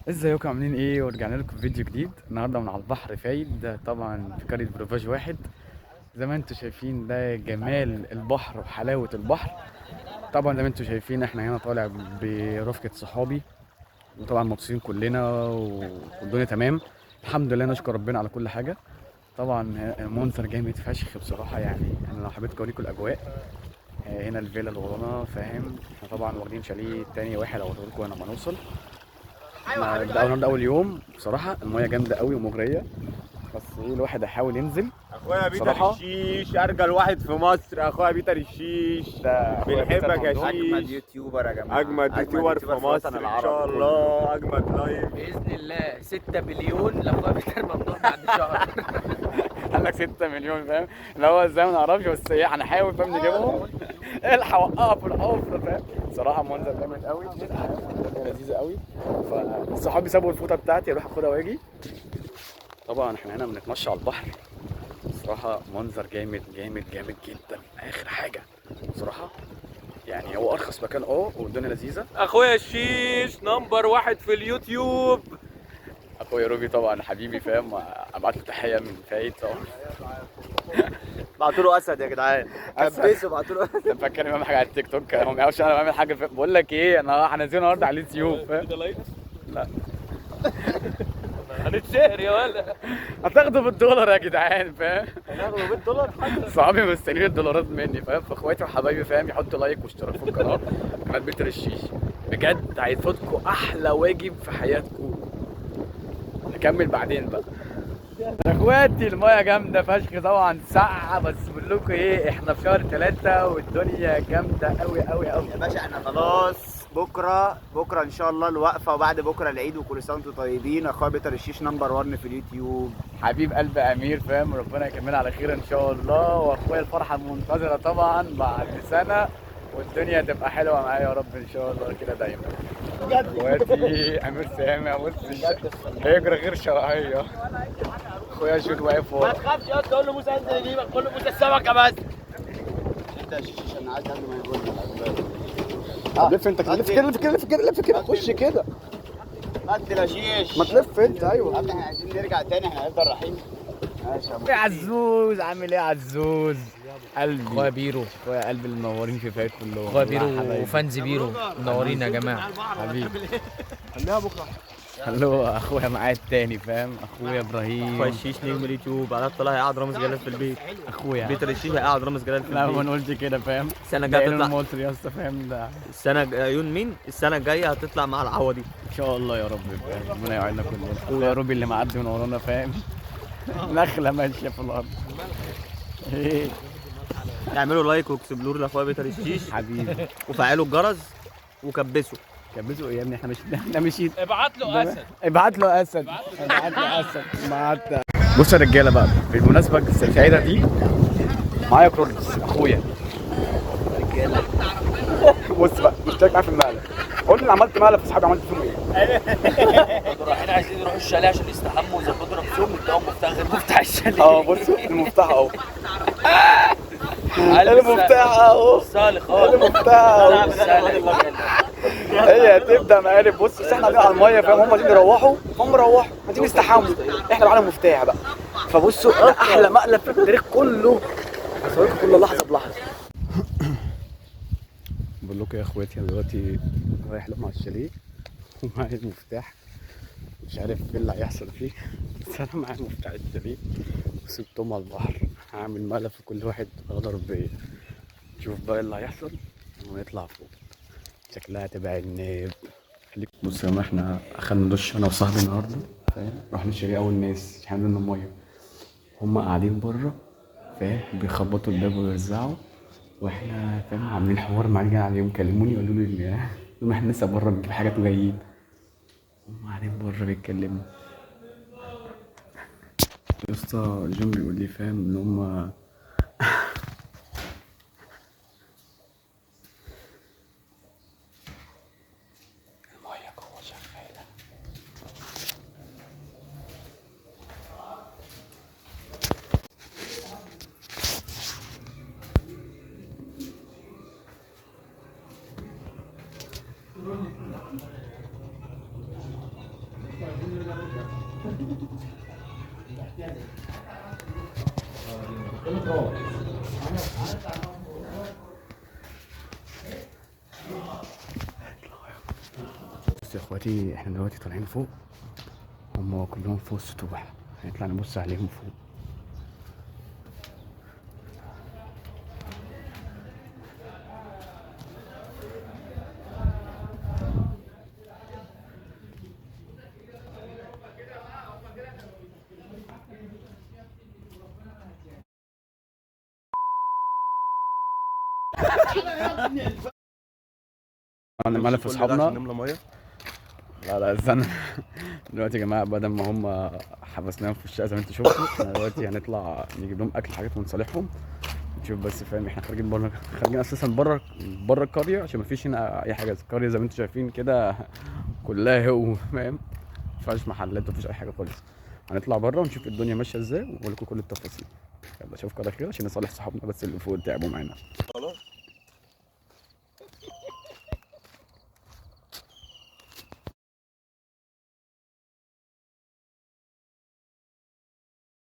ازيكم عاملين ايه؟ ورجعنا لكم فيديو جديد النهارده من على البحر فايد، طبعا في قريه بروفاج واحد. زي ما انتم شايفين ده جمال البحر وحلاوه البحر. طبعا زي ما انتم شايفين احنا هنا طالع برفقه صحابي، وطبعا مبسوطين كلنا والدنيا تمام الحمد لله، نشكر ربنا على كل حاجه. طبعا المنظر جامد فشخ بصراحه، يعني انا لو حبيت اوريكم الاجواء. هنا الفيلا اللي ورانا، فاهم؟ احنا طبعا واخدين شاليه تاني واحد اوريه لكم لما نوصل. احنا ده اول يوم بصراحه، المايه جامده قوي ومغريه، بس ايه الواحد هيحاول ينزل. اخويا بيتر الشيش ارجل واحد في مصر، اخويا بيتر الشيش ده بنحبك يا شيش. اجمد يوتيوبر يا جماعه، اجمد يوتيوبر في مصر ان شاء الله، اجمد لايف باذن الله. 6 مليون لاخويا بيتر ممدوح بعد شهر. قال لك 6 مليون، فاهم؟ اللي هو ازاي ما نعرفش، بس ايه هنحاول، فاهم؟ نجيبهم الحق وقفوا في الحفره، فاهم؟ صراحه منظر جامد قوي، الدنيا لذيذه قوي. فصحابي سابوا الفوطه بتاعتي اروح اخدها واجي. طبعا احنا هنا بنتمشى على البحر، صراحه منظر جامد جامد جامد جدا. اخر حاجه صراحه، يعني هو ارخص مكان والدنيا لذيذه. اخويا الشيش نمبر 1 في اليوتيوب. اخويا روبي طبعا حبيبي، فاهم؟ ابعت له تحيه من فايد طبعا. بعتوا له اسد يا جدعان، كبسوا بعتوا له اسد. انت فاكر بعمل حاجه على التيك توك؟ هو ما يعرفش انا بعمل حاجه. بقول لك ايه، انا هنزله النهارده على اليوتيوب، فاهم؟ لا هنتشهر يا ولا هتاخده بالدولار يا جدعان، فاهم؟ هناخده بالدولار. صحابي مستنيين الدولارات مني، فاهم؟ فاخواتي وحبايبي، فاهم؟ يحطوا لايك واشتراك في القناه قناه بيتر الشيش. بجد هيفوتكم احلى واجب في حياتكم. نكمل بعدين بقى. يا اخواتي المايه جامده فشخ، طبعا ساقعه، بس بقول لكم ايه، احنا في شهر 3 والدنيا جامده قوي قوي قوي يا باشا احنا خلاص بكره ان شاء الله الوقفه، وبعد بكره العيد، وكل سنه وانتم طيبين. اخويا بيتر الشيش نمبر 1 في اليوتيوب، حبيب قلب امير، فاهم؟ ربنا يكملها على خير ان شاء الله. واخويا الفرحه المنتظره طبعا بعد سنه، والدنيا تبقى حلوه معايا يا رب ان شاء الله كده دايما. اخواتي امير سامع، بص هيجري غير شرعيه. اخويا جود واقف ما ورا. تخافش يا اسطى، قول له موسى انزل يجيبك، قول له موسى السمكه بس. انت يا شيش انا عايز قبل ما يقول لك. لف انت كده، لف كده، لف كده، لف كده، لف كده، خش كده. قتل يا شيش. ما تلف انت، ايوه. احنا عايزين نرجع تاني، احنا هنفضل رايحين. ماشي يا ابو يا عزوز، عامل ايه يا عزوز؟ قلبي اخويا بيرو، اخويا قلبي اللي منورين في فايت كلهم. اخويا والله بيرو حبايبي. وفانز بيرو منورين يا جماعه. حبيبي خليها بكره. هلو اخويا معايا التاني، فاهم؟ اخويا ابراهيم. اخويا الشيش نجم اليوتيوب، على الطلاق هيقعد رامز جلال في البيت. اخويا بيتر الشيش هيقعد رامز جلال في لا ما البيت. نقولش كده، فاهم؟ السنه الجايه ده هتطلع المصري يا اسطى، فاهم؟ ده عيون مين؟ السنه الجايه هتطلع مع العوضي ان شاء الله يا رب، فاهم؟ ربنا يعيننا كلنا. اخويا روبي اللي معدي من ورانا، فاهم؟ نخله ماشيه في الارض. ايه اعملوا لايك واكسبلور لاخويا بيتر الشيش حبيبي، وفعلوا الجرس وكبسوا. كبسوا ايه يا ابني؟ احنا مشيت. ابعت له اسد. ابعت له اسد، ابعت له اسد. بصوا يا رجاله بقى، بالمناسبه السعيده دي معايا كرولز اخويا. رجاله بص بقى، مشترك معايا في المقلب. قول لي اللي عملت مقلب في اصحابي، عملت فيهم ايه؟ رايحين عايزين يروحوا الشاليه عشان يستحموا ويظبطوا نفسهم، يدوهم مفتاح غير مفتاح الشاليه. بصوا المفتاح اهو. المفتاح اهو. صالح المفتاح اهو. هي هتبدا مقالب. بص بس احنا قاعدين على الميه، فاهم؟ هم عايزين يروحوا، هم روحوا عايزين يستحموا، احنا معانا مفتاح بقى. فبصوا ده احلى مقلب في التاريخ كله، هصوركم كل لحظه بلحظه. بقول لكم يا اخواتي، انا دلوقتي رايح لهم على الشاليه ومعايا المفتاح، مش عارف ايه اللي هيحصل فيه، بس انا معايا مفتاح الشاليه وسبتهم على البحر. هعمل مقلب في كل واحد غدر بيا. نشوف بقى اللي هيحصل ونطلع فوق، شكلها هتبقى عناب. بص يا ما احنا اخدنا دش انا وصاحبي النهارده، فاهم؟ رحنا نشتري اول ناس عشان عندنا ميه، هم قاعدين بره، فاهم؟ بيخبطوا الباب ويوزعوا، واحنا فاهم عاملين حوار معاهم عليهم. كلموني قالوا لي ان احنا لسه بره بنجيب حاجات وجايين، هم قاعدين بره بيتكلموا. يا اسطى جون بيقول لي، فاهم؟ ان هم بص يا اخواتي، احنا دلوقتي طالعين فوق، هم كلهم فوق السطوح، هنطلع نبص عليهم فوق. انا مالف اصحابنا. نملى ميه. لا استنى. دلوقتي يا جماعه بدل ما هم حبسناهم في الشقه زي ما انتم شفتوا، احنا دلوقتي هنطلع نجيب لهم اكل حاجات ونصالحهم. نشوف بس فاهم، احنا خارجين بره، خارجين اساسا بره القريه عشان ما فيش هنا اي حاجه. القريه زي ما انتم شايفين كده كلها هو فاهم، ما فيهاش محلات ومفيش اي حاجه خالص. هنطلع بره ونشوف الدنيا ماشيه ازاي ونقول لكم كل التفاصيل. يلا اشوفكم على خير عشان نصالح صحابنا بس اللي فوق تعبوا معانا. خلاص.